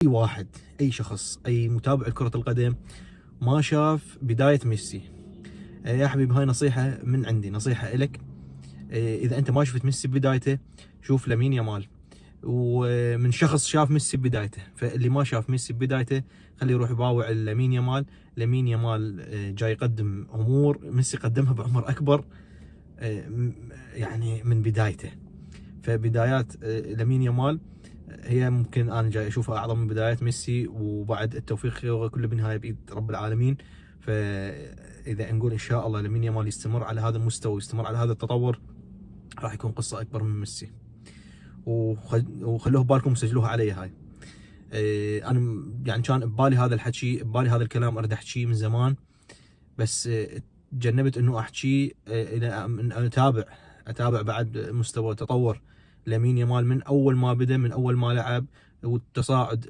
اي واحد، اي شخص، اي متابع لكرة القدم ما شاف بداية ميسي، يا حبيبي هاي نصيحة من عندي، نصيحة إلك. إذا أنت ما شفت ميسي بدايته شوف لامين يامال، ومن شخص شاف ميسي بدايته، فاللي ما شاف ميسي بدايته خليه يروح يباوع لامين يامال. لامين يامال جاي يقدم أمور ميسي قدمها بعمر أكبر، يعني من بدايته. فبدايات لامين يامال هي ممكن انا جاي اشوفها اعظم من بدايات ميسي، وبعد التوفيق كله بالنهايه بايد رب العالمين. فاذا نقول ان شاء الله لامين يامال يستمر على هذا المستوى ويستمر على هذا التطور، راح يكون قصه اكبر من ميسي. وخلوه ببالكم وسجلوها علي هاي. انا يعني كان ببالي هذا الحكي، ببالي هذا الكلام اريد احكيه من زمان، بس تجنبت انه احكيه الى ان اتابع بعد مستوى تطور لامين يامال من اول ما بدا، من اول ما لعب، والتصاعد